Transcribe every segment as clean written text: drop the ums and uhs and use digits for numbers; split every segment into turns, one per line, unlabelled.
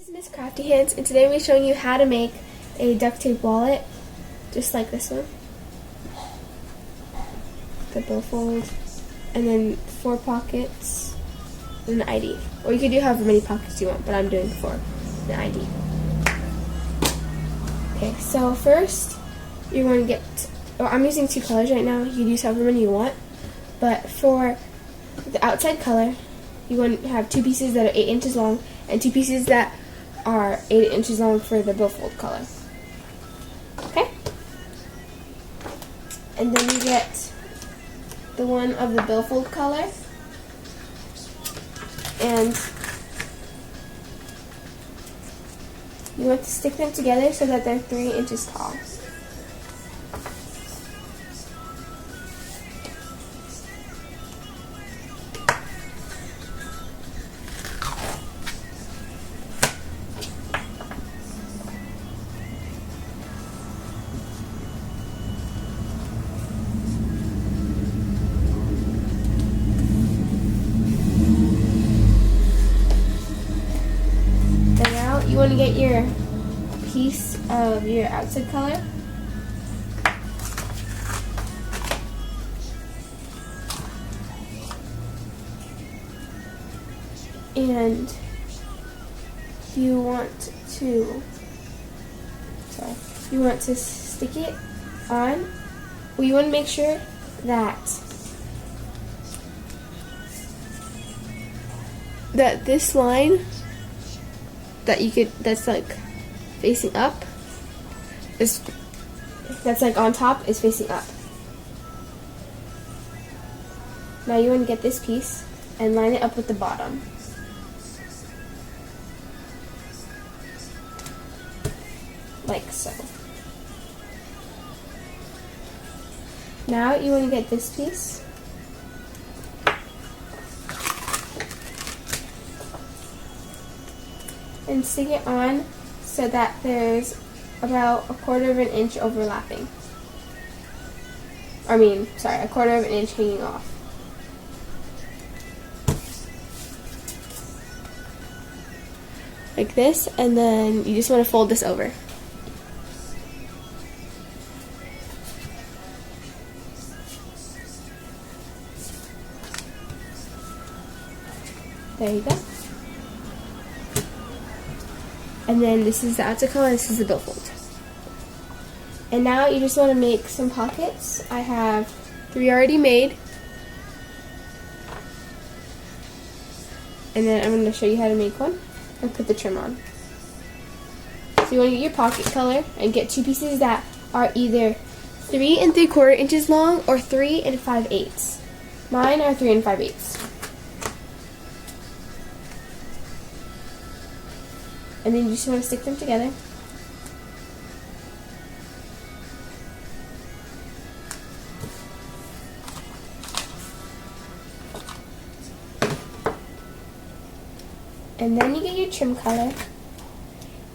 is Miss Crafty Hands, and today we're showing you how to make a duct tape wallet, just like this one. The billfold, and then 4 pockets, and an ID. Or you can do however many pockets you want, but I'm doing 4, the ID. Okay, so first you're going to get, I'm using 2 colors right now. You can use however many you want, but for the outside color, you want to have 2 pieces that are 8 inches long and 2 pieces that are 8 inches long for the billfold color. Okay? And then you get the one of the billfold color, and you want to stick them together so that they're 3 inches tall. You want to get your piece of your outside color, and you want to stick it on. Well, you want to make sure that this line that's like facing up, that's like on top, is facing up. Now you want to get this piece and line it up with the bottom. Like so. Now you want to get this piece and stick it on so that there's about 1/4 of an inch overlapping. A 1/4 of an inch hanging off. Like this, and then you just want to fold this over. There you go. And then this is the outside color, and this is the billfold. And now you just want to make some pockets. I have 3 already made. And then I'm going to show you how to make one and put the trim on. So you want to get your pocket color and get 2 pieces that are either 3 3/4 inches long or 3 5/8. Mine are 3 5/8. And then you just want to stick them together. And then you get your trim color.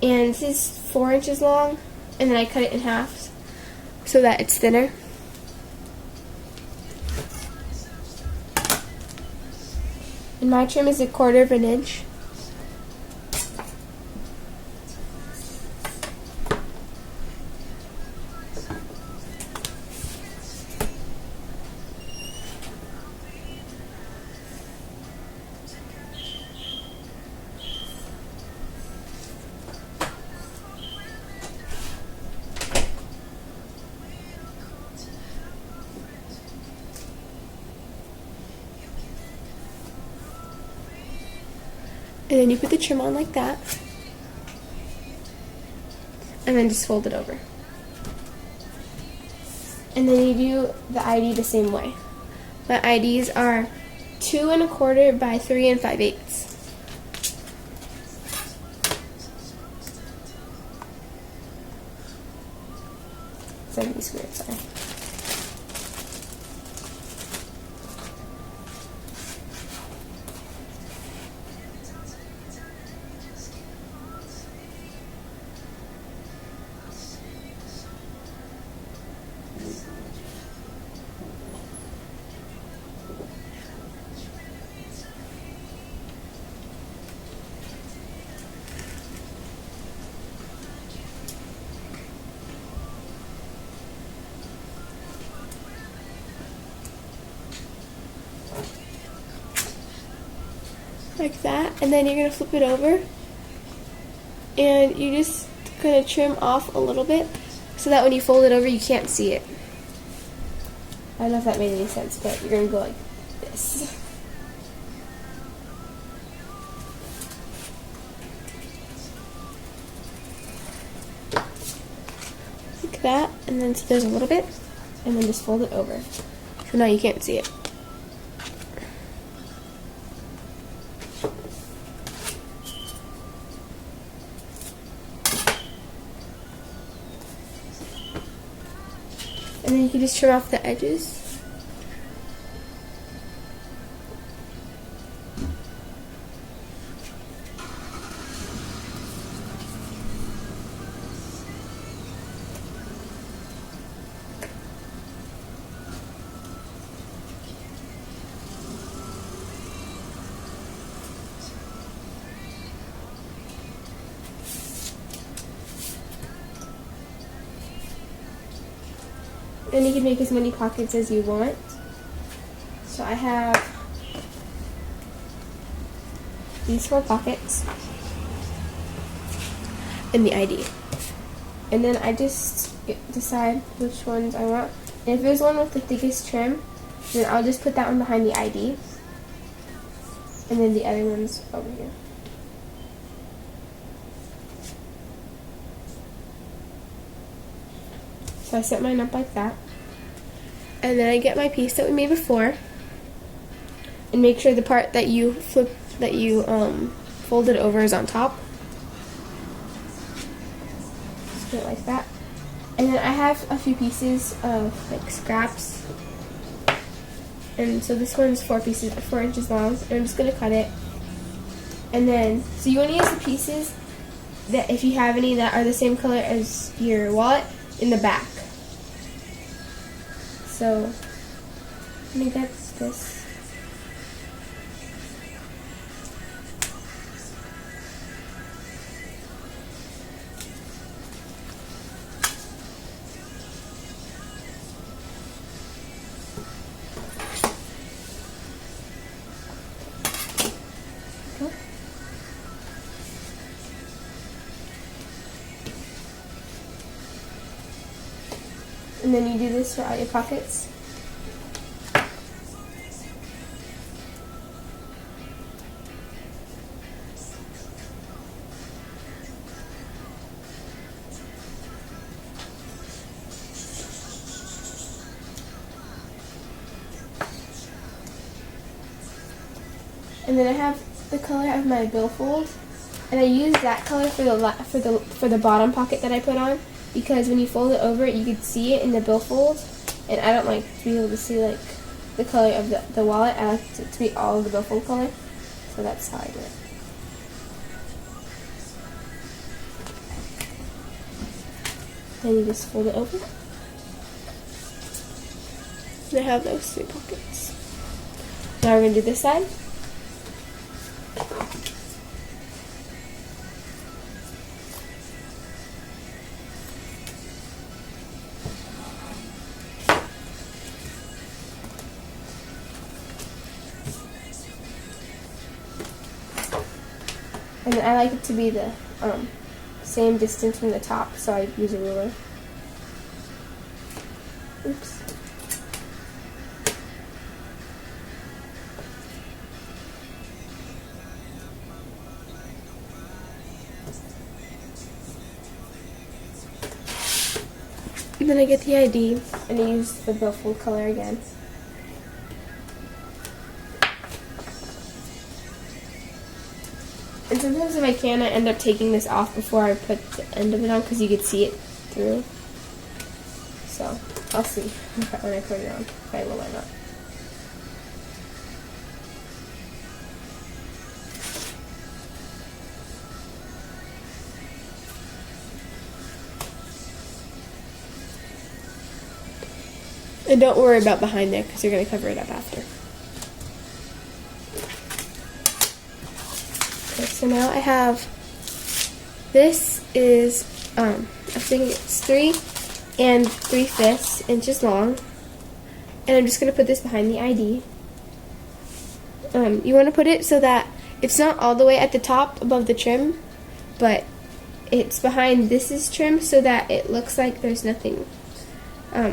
And this is 4 inches long, and then I cut it in half so that it's thinner. And my trim is 1/4 of an inch. And then you put the trim on like that, and then just fold it over. And then you do the ID the same way. My IDs are 2 1/4 by 3 5/8. 70 squared, sorry. like that, and then you're going to flip it over, and you're just going to trim off a little bit so that when you fold it over you can't see it. I don't know if that made any sense, but you're going to go like this. Like that, and then so there's a little bit, and then just fold it over. So now you can't see it. And then you can just trim off the edges. And you can make as many pockets as you want. So I have these 4 pockets and the ID. And then I just decide which ones I want. And if there's one with the thickest trim, then I'll just put that one behind the ID. And then the other one's over here. So I set mine up like that. And then I get my piece that we made before and make sure the part that you folded over is on top. Just put it like that. And then I have a few pieces of like scraps. And so this one's 4 inches long. And I'm just gonna cut it. And then, so you want to use the pieces that, if you have any that are the same color as your wallet, in the back. So, let me get this. Okay. And then you do this for all your pockets. And then I have the color of my billfold, and I use that color for the bottom pocket that I put on, because when you fold it over, you can see it in the billfold, and I don't like to be able to see like the color of the wallet. I like it to be all of the billfold color, so that's how I do it. Then you just fold it over. And I have those 3 pockets. Now we're going to do this side. And I like it to be the same distance from the top, so I use a ruler. Oops. And then I get the ID, and I use the billfold color again. And sometimes if I can, I end up taking this off before I put the end of it on, because you could see it through. So, I'll see when I put it on, if I will or not. And don't worry about behind there, because you're going to cover it up after. Okay, so now I have, this is, I think it's 3 3/5 inches long. And I'm just going to put this behind the ID. You want to put it so that it's not all the way at the top above the trim, but it's behind this is trim so that it looks like there's nothing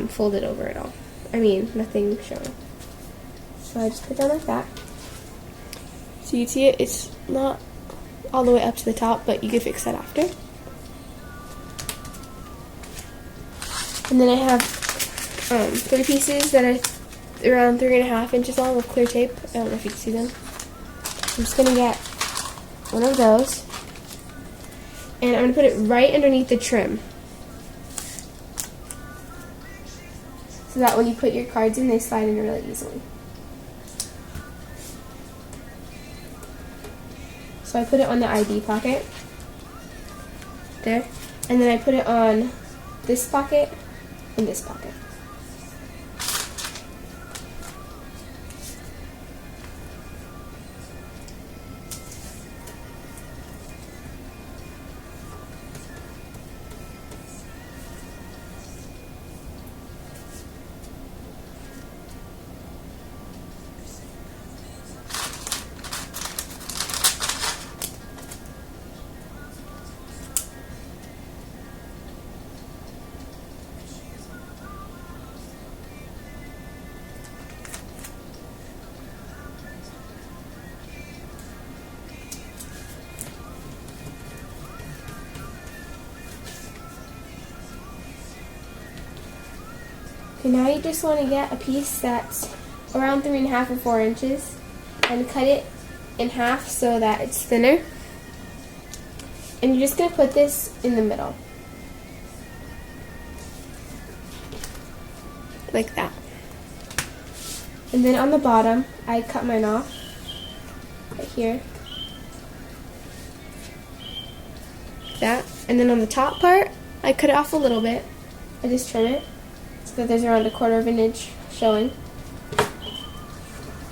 folded over at all. I mean, nothing showing. So I just put it down like that. So you see it, it's not all the way up to the top, but you can fix that after. And then I have 3 pieces that are around 3.5 inches long of clear tape. I don't know if you can see them. I'm just going to get one of those, and I'm going to put it right underneath the trim, so that when you put your cards in, they slide in really easily. So I put it on the ID pocket, there, and then I put it on this pocket and this pocket. Okay, now you just want to get a piece that's around 3.5 or 4 inches and cut it in half so that it's thinner. And you're just going to put this in the middle. Like that. And then on the bottom, I cut mine off right here. Like that. And then on the top part, I cut it off a little bit. I just trim it so that there's around 1/4 of an inch showing.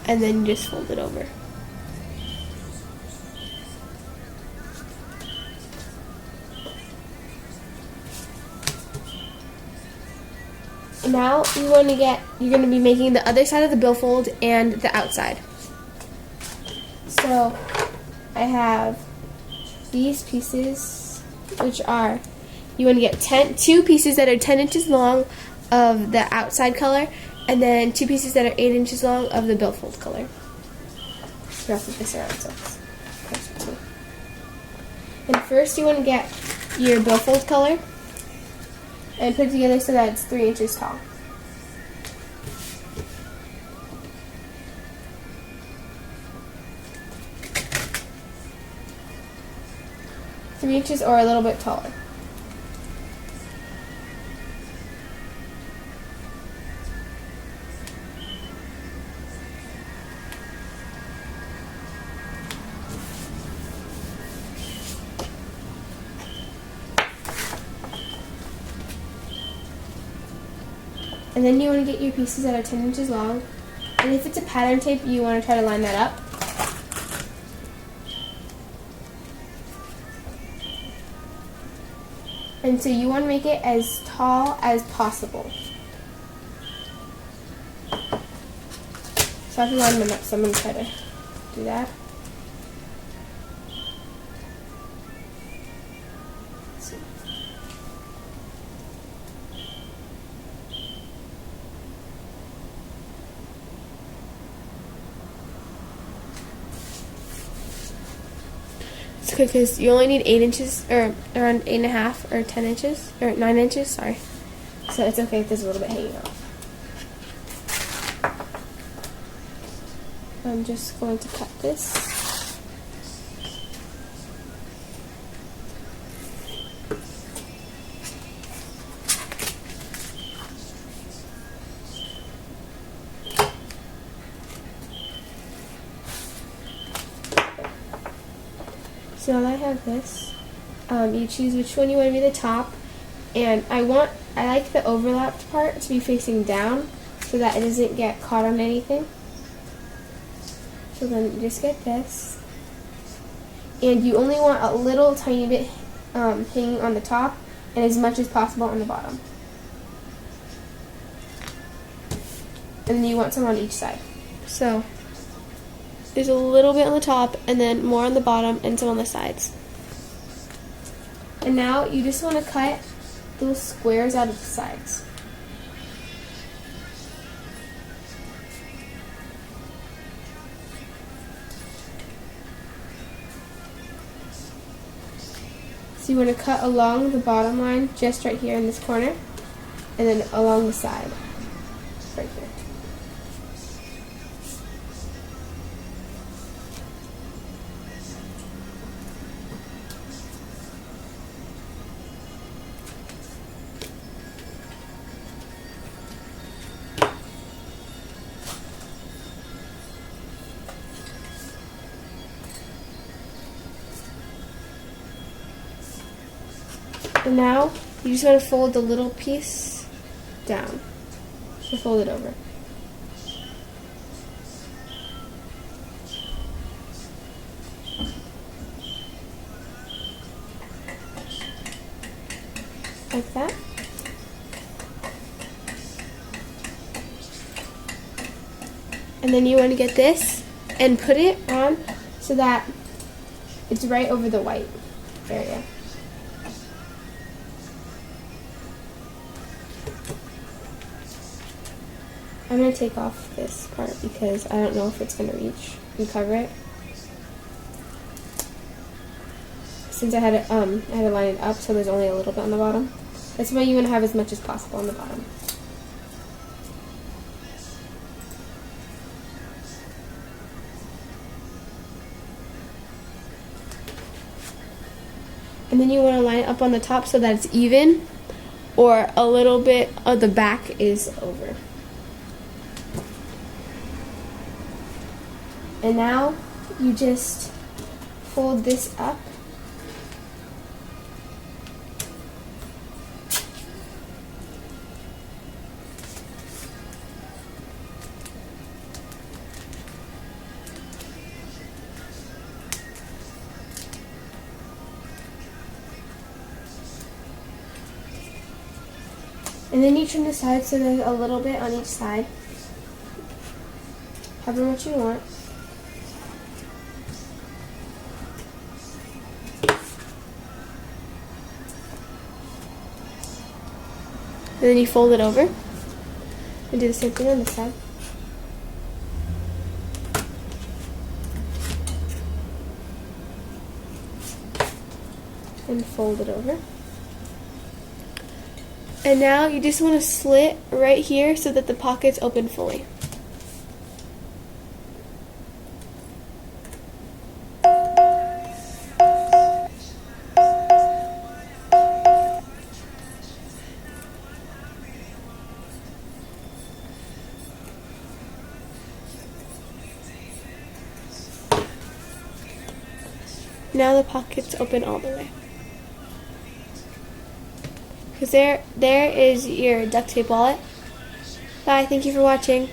And then you just fold it over. Now you're going to be making the other side of the billfold and the outside. So I have these pieces, which are, you want to get 2 pieces that are 10 inches long of the outside color, and then 2 pieces that are 8 inches long of the billfold color. So I'll flip this around so it's closer to me. And first you want to get your billfold color and put it together so that it's 3 inches tall. Three inches or a little bit taller. And then you want to get your pieces that are 10 inches long. And if it's a pattern tape, you want to try to line that up. And so you want to make it as tall as possible. So I have to line them up, so I'm going to try to do that. Let's see. It's good because you only need 8 inches, or around 8.5 or 10 inches, or 9 inches, sorry. So it's okay if there's a little bit hanging off. I'm just going to cut this. So now that I have this, you choose which one you want to be the top, and I like the overlapped part to be facing down so that it doesn't get caught on anything. So then you just get this, and you only want a little tiny bit hanging on the top and as much as possible on the bottom. And then you want some on each side. So there's a little bit on the top and then more on the bottom and some on the sides. And now you just want to cut those squares out of the sides. So you want to cut along the bottom line, just right here in this corner, and then along the side, right here. And now you just want to fold the little piece down. So fold it over. Like that. And then you want to get this and put it on so that it's right over the white area. I'm going to take off this part because I don't know if it's going to reach and cover it. Since I had to line it up so there's only a little bit on the bottom. That's why you want to have as much as possible on the bottom. And then you want to line it up on the top so that it's even, or a little bit of the back is over. And now you just fold this up. And then you trim the sides so there's a little bit on each side. However much you want. And then you fold it over and do the same thing on this side. And fold it over. And now you just want to slit right here so that the pockets open fully. Now the pockets open all the way. Because there is your duct tape wallet. Bye, thank you for watching.